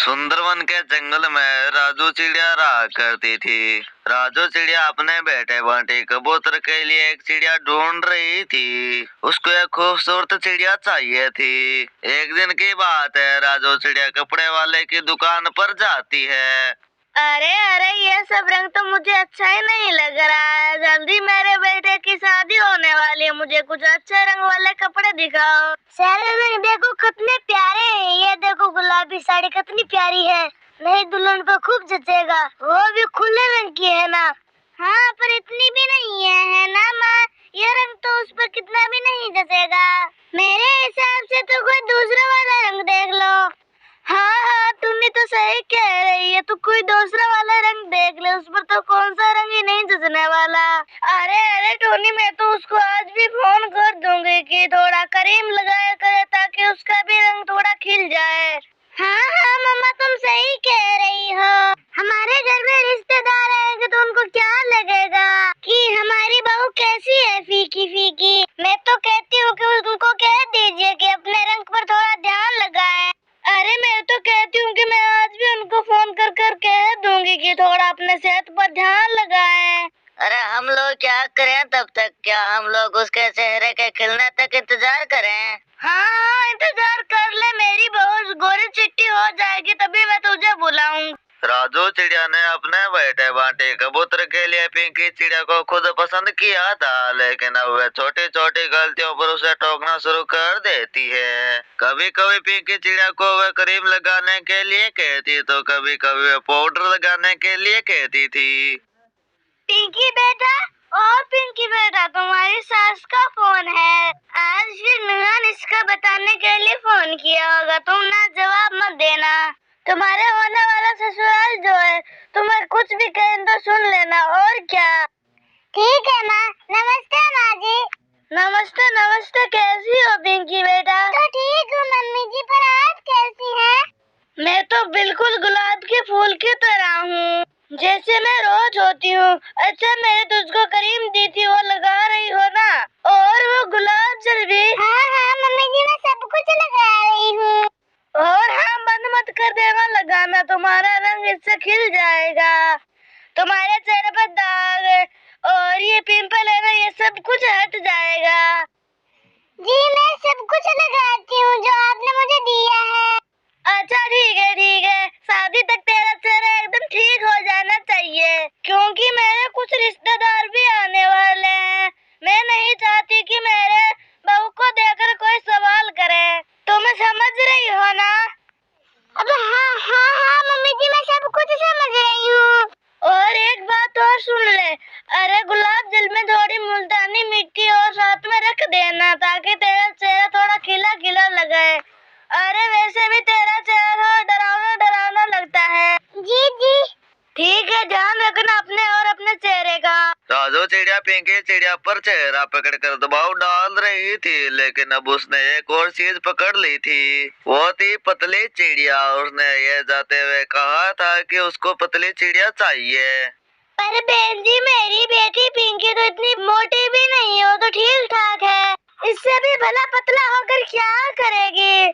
सुंदरवन के जंगल में राजू चिड़िया रहा करती थी। राजू चिड़िया अपने बेटे बंटी कबूतर के लिए एक चिड़िया ढूंढ रही थी। उसको एक खूबसूरत चिड़िया चाहिए थी। एक दिन की बात है, राजू चिड़िया कपड़े वाले की दुकान पर जाती है। अरे अरे, ये सब रंग तो मुझे अच्छा ही नहीं लग रहा है। जल्दी मेरे बेटे की शादी होने वाली है, मुझे कुछ अच्छे रंग वाले कपड़े दिखाओ। सारे रंग देखो कितने प्यारे हैं। ये देखो गुलाबी साड़ी कितनी प्यारी है, नई दुल्हन को खूब जचेगा। वो भी खुले रंग की है ना? हाँ, पर इतनी भी नहीं है ना माँ? ये रंग तो उस पर कितना भी नहीं जचेगा। मेरे हिसाब से तो कोई दूसरा वाला रंग देख लो। हाँ हाँ, तुम्हें तो सही कह रही है। तो कोई दूसरा वाला रंग देख ले, उस पर तो कौन सा रंग ही नहीं जचने वाला। अरे अरे टोनी, मैं तो उसको आज भी फोन कर दूंगी कि थोड़ा क्रीम लगाया करे ताकि उसका भी रंग थोड़ा खिल जाए। हाँ हाँ मम्मा, तुम सही कह रही हो। हमारे घर में रिश्तेदार आएंगे तो उनको क्या लगेगा कि हमारी बहू कैसी है, फीकी फीकी। मैं तो कहती हूँ कि उनको कह दीजिए कि अपने रंग पर थोड़ा ध्यान लगाएं। अरे मैं तो कहती हूँ कि मैं आज भी उनको फोन कर कर कह दूंगी कि थोड़ा अपने सेहत पर ध्यान लगाएं। अरे हम लोग क्या करें तब तक? क्या हम लोग उसके चेहरे के खिलने तक इंतजार करें? हाँ, इंतजार कर ले। मेरी बहू गोरी चिट्टी हो जाएगी तभी मैं तुझे बुलाऊंगी। राजू चिड़िया ने अपने बेटे बंटी कबूतर के लिए पिंकी चिड़िया को खुद पसंद किया था, लेकिन अब वह छोटी छोटी गलतियों पर उसे टोकना शुरू कर देती है। कभी कभी पिंकी चिड़िया को वह क्रीम लगाने के लिए कहती तो कभी कभी वह पाउडर लगाने के लिए कहती थी। पिंकी बेटा, और पिंकी बेटा, तुम्हारी सास का फोन है। आज फिर मिलन इसका बताने के लिए फोन किया होगा। तुम ना जवाब मत देना। तुम्हारे होने वाला ससुराल जो है, तुम्हें कुछ भी कहें तो सुन लेना। और क्या? ठीक है माँ। नमस्ते माँ जी। नमस्ते नमस्ते। कैसी हो पिंकी बेटा? तो ठीक हूँ मम्मी जी, पर आप कैसी हैं? मैं तो बिल्कुल गुलाब के फूल की तरह हूँ, जैसे मैं रोज होती हूँ। अच्छा, मैंने तुझको क्रीम दी थी, वो लगा रही हो ना? और वो गुलाब जल भी? हाँ हाँ मम्मी जी, मैं सब कुछ लगा रही हूँ। और हाँ, बंद मत कर देना लगाना, तुम्हारा रंग इससे खिल जाएगा। तुम्हारे चेहरे पर दाग और ये पिंपल है ना, ये सब कुछ हट जाएगा। जी मैं सब कुछ लगाती हूँ जो आपने मुझे दिया है। अच्छा ठीक है ठीक है। शादी तक तेरा चेहरा एकदम ठीक हो जाना चाहिए, क्योंकि मेरे कुछ रिश्तेदार भी आने वाले हैं। मैं नहीं चाहती कि मेरे बहू को देखकर कोई सवाल करे। तुम समझ रही हो ना? अब हाँ हाँ हाँ मम्मी जी, मैं सब कुछ समझ रही हूँ। और एक बात और सुन ले। अरे गुलाब जल में थोड़ी मुल्तानी मिट्टी और साथ में रख देना, ताकि तेरा चेहरा थोड़ा खिला खिला लगे। अरे वैसे भी तेरा चेहरा डरावना डरावना लगता है। जी जी ठीक है, ध्यान रखना अपने और अपने चेहरे का। राजू चिड़िया पिंकी चिड़िया पर चेहरा पकड़कर दबाव डाल रही थी, लेकिन अब उसने एक और चीज पकड़ ली थी। वो थी पतली चिड़िया। उसने ये जाते हुए कहा था कि उसको पतली चिड़िया चाहिए। पर बहन जी, मेरी बेटी पिंकी तो इतनी मोटी भी नहीं है, वो तो ठीक ठाक है। इससे भी भला पतला होकर क्या करेगी?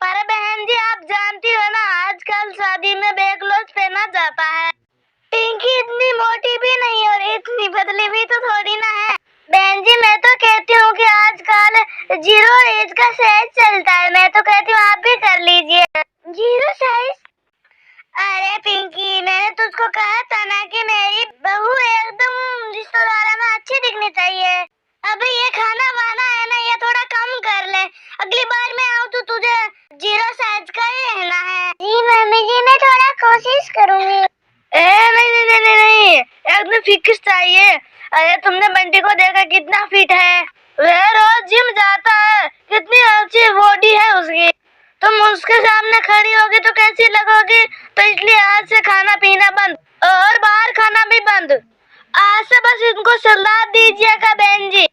पर बहन जी, आप जानती हो ना, आजकल शादी में बैकलॉज पहना जाता है। पिंकी इतनी मोटी भी नहीं और इतनी पतली भी तो थोड़ी ना है। बहन जी, मैं तो कहती हूँ कि आजकल 0 एज का साइज चलता है। मैं तो कहती हूँ आप भी कर लीजिए 0 साइज। अरे पिंकी, मैंने तुझको कहा था ना कि मेरी बहू एकदम रिश्तेदारों में अच्छी दिखनी चाहिए। अबे ये खाना वाना है ना, ये थोड़ा कम कर ले। अगली बार मैं आऊँ तो तुझे 0 साइज का ही रहना है। जी मम्मी जी, मैं थोड़ा कोशिश करूँगी। नहीं नहीं नहीं नहीं नहीं, एकदम फिक्स चाहिए। अरे तुमने बंटी को देखा कितना फिट है? वह रोज जिम जाता है, कितनी अच्छी बॉडी है उसकी। तुम उसके सामने खड़ी होगी तो कैसी लगोगी? तो इसलिए आज से खाना पीना बंद और बाहर खाना भी बंद। आज से बस इनको सलाह दीजिएगा बहन जी।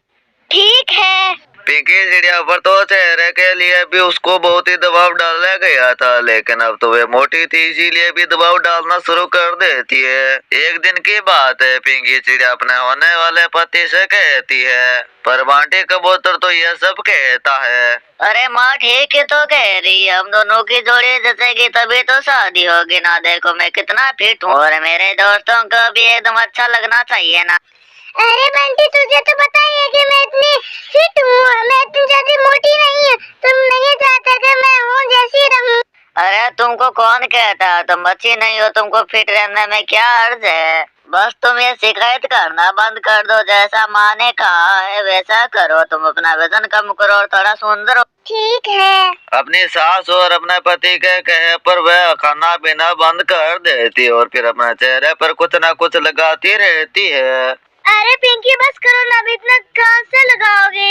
ठीक है। पिंकी चिड़िया पर तो चेहरे के लिए भी उसको बहुत ही दबाव डाला गया था, लेकिन अब तो वे मोटी थी इसीलिए भी दबाव डालना शुरू कर देती है। एक दिन की बात है, पिंकी चिड़िया अपने होने वाले पति से कहती है, पर बांटे कबूतर तो यह सब कहता है। अरे माँ ठीक है तो कह रही है, हम दोनों की जोड़ी जचेगी तभी तो शादी होगी ना। देखो मैं कितना फिट हूँ और मेरे दोस्तों को भी एकदम अच्छा लगना चाहिए ना। अरे बंटी तुझे तो पता ही है कि मैं इतनी फिट हूँ, मैं इतनी ज्यादा मोटी नहीं हूँ। तुम नहीं चाहते कि मैं हूँ जैसी रहूँ? अरे तुमको कौन कहता है तुम अच्छी नहीं हो, तुमको फिट रहने में क्या अर्ज है। बस तुम ये शिकायत करना बंद कर दो, जैसा माँ ने कहा है वैसा करो। तुम अपना वजन कम करो और थोड़ा सुंदर हो। ठीक है। अपनी सास और अपने पति के कहे पर वह खाना पीना बंद कर देती और फिर अपने चेहरे पर कुछ न कुछ लगाती रहती है। अरे पिंकी बस करो ना, अब इतना कहाँ से लगाओगे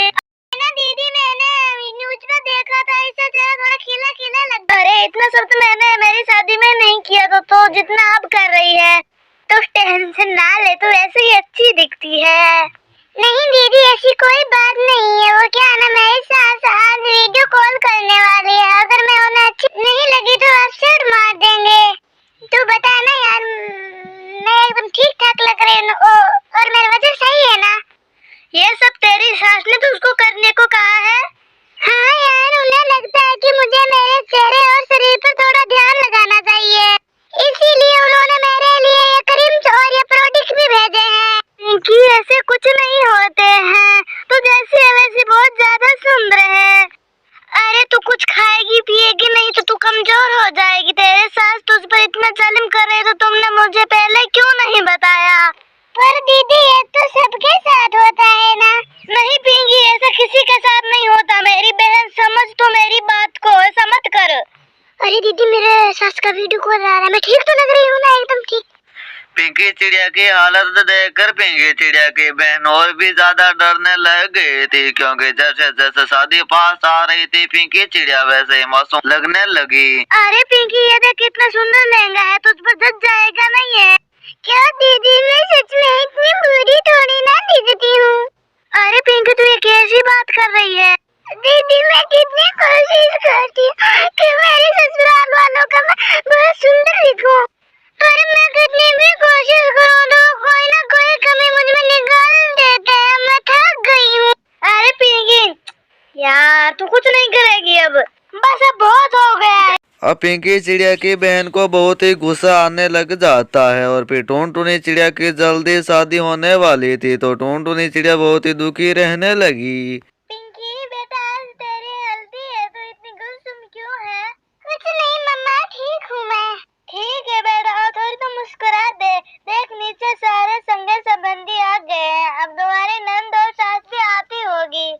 ना दीदी। मैंने न्यूज में देखा था, इससे चेहरा थोड़ा खिला खिला लगता। अरे इतना सब तो मैंने मेरी शादी में नहीं किया था, तो जितना आप कर रही है तो टेंशन ना ले, तो ऐसे ही अच्छी दिखती है। नहीं दीदी ऐसी कोई बात नहीं है, वो क्या ना मेरी सास आज वीडियो कॉल करने वाली है, अगर मैं उन्हें अच्छी नहीं लगी तो अपसेट मार देंगे। तू बता ना यार, मैं एकदम ठीक ठाक लग रही हूँ और मेरा वजन सही है ना? ये सब तेरी सास ने तो उसको करने को कहा है? हाँ यार, उन्हें लगता है कि मुझे मेरे चेहरे और शरीर पर थोड़ा ध्यान लगाना चाहिए, इसीलिए उन्होंने मेरे लिए ये क्रीम्स और ये प्रोडक्ट भी भेजे हैं। कि ऐसे कुछ नहीं होते हैं, तो जैसी है वैसी बहुत ज्यादा सुंदर है। अरे तू कुछ खाएगी पिएगी नहीं तो तू कमजोर हो जाएगी। तेरे सास तुझ पर इतना जुल्म कर रहे तो तुमने मुझे पहले क्यों नहीं बताया? पर दीदी ये तो सबके साथ होता है ना। नहीं पिंकी, ऐसा किसी के साथ नहीं होता। मेरी बहन समझ तो मेरी बात को, ऐसा मत कर। अरे दीदी मेरे सास का वीडियो कॉल आ रहा है, मैं ठीक तो लग रही हूँ ना? एकदम ठीक। पिंकी चिड़िया की हालत देखकर पिंकी चिड़िया की बहन और भी ज्यादा डरने लग गई थी, क्योंकि जैसे जैसे शादी पास आ रही थी पिंकी चिड़िया वैसे ही मासूम लगने लगी। अरे पिंकी ये देख कितना सुंदर लहंगा है, तुझ पर जच जाएगा नहीं है क्या? दीदी मैं सच में इतनी बुरी थोड़ी ना दिखती हूँ। अरे पिंकी तू ये कैसी बात कर रही है? दीदी मैं कितनी कोशिश करती हूँ कि मेरे ससुराल वालों का मैं बहुत सुंदर दिखूं, पर मैं कितनी भी कोशिश करूँ तो कोई ना कोई कमी मुझ में निकाल देते हैं। मैं थक गई हूँ। अरे पिंकी यार तू कुछ नहीं करेगी अब, बस अब बहुत हो गया। अब पिंकी चिड़िया की बहन को बहुत ही गुस्सा आने लग जाता है और फिर टूनटूनी चिड़िया की जल्दी शादी होने वाली थी, तो टूनटूनी चिड़िया बहुत ही दुखी रहने लगी। पिंकी बेटा आज तेरी गलती है, तो इतनी गुस्सा क्यों है? कुछ नहीं मम्मा, ठीक हूँ मैं। ठीक है बेटा, और थोड़ी तो मुस्कुरा दे। देख नीचे सारे संगे संबंधी आ गए हैं, अब तुम्हारी नंद और सास भी आती होगी।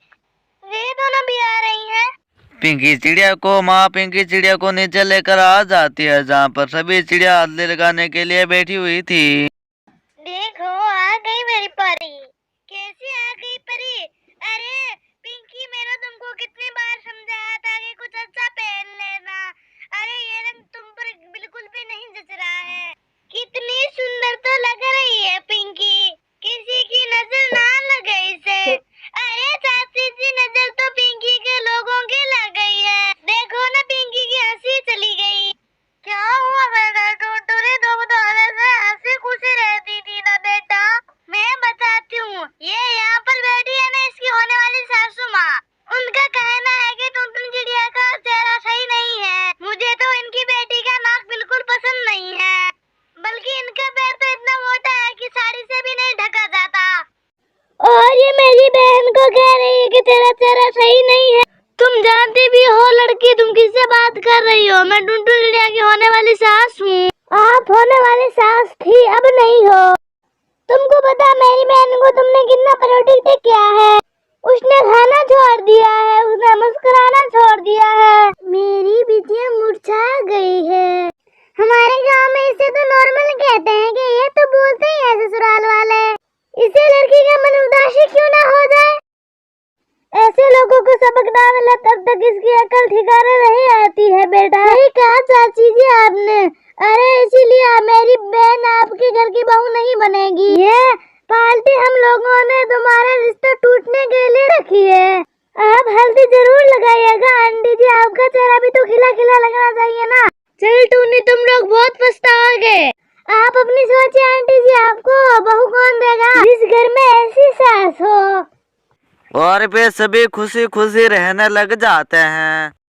वे दोनों भी आ रही हैं। पिंकी चिड़िया को माँ पिंकी चिड़िया को नीचे लेकर आ जाती है, जहाँ पर सभी चिड़िया हल्दी लगाने के लिए बैठी हुई थी। देखो आ गई मेरी परी। कैसी आ गई परी? अरे पिंकी मैंने तुमको कितनी बार समझाया था कि कुछ अच्छा पहन लेना। अरे ये रंग तुम पर बिल्कुल भी नहीं जच रहा है। कितनी सुंदर तो लग रही है पिंकी, किसी की नजर ना लगे इसे। अरे चाची जी नजर तो पिंकी के लोगों की लग गई है। देखो ना पिंकी की हंसी चली गई। क्या हुआ बेटा? टूटूरी तुम तो हमेशा हंसी खुशी रहती थी ना बेटा। मैं बताती हूँ, ये यहाँ पर बैठी है ना इसकी होने वाली सासू माँ। उनका कहना है कि टुनटुन चिड़िया का चेहरा सही नहीं है। मुझे तो इनकी बेटी का नाक बिल्कुल पसंद नहीं है, बल्कि इनका पैर तो इतना मोटा है कि साड़ी से भी नहीं ढका जाता। और ये मेरी बहन को कह रही है कि तेरा चेहरा सही नहीं है। तुम जानती भी हो लड़की, तुम किससे बात कर रही हो? मैं टुनटुन चिड़िया की होने वाली सास हूँ। आप होने वाली सास थी, अब नहीं हो। तुमको पता मेरी बहन को तुमने कितना प्रोटेक्ट किया है? उसने खाना छोड़ दिया है, उसने मुस्कुराना छोड़ दिया है। मेरी बिटिया मुरझा गई है। हमारे गांव में इसे तो नॉर्मल कहते हैं कि ये तो बोलते ही है ससुराल वाले। इसे लड़की का मन उदासी क्यों ना हो जाए? ऐसे लोगों को सबक ना मिला तब तक इसकी अकल ठिकाने नहीं आती है बेटा। सही कहा चाची जी आपने। अरे इसीलिए मेरी बहन आपके घर की बहू नहीं बनेगी। ये पार्टी हम लोगों ने तुम्हारा रिश्ता टूटने के लिए रखी है। और वे सभी खुशी खुशी रहने लग जाते हैं।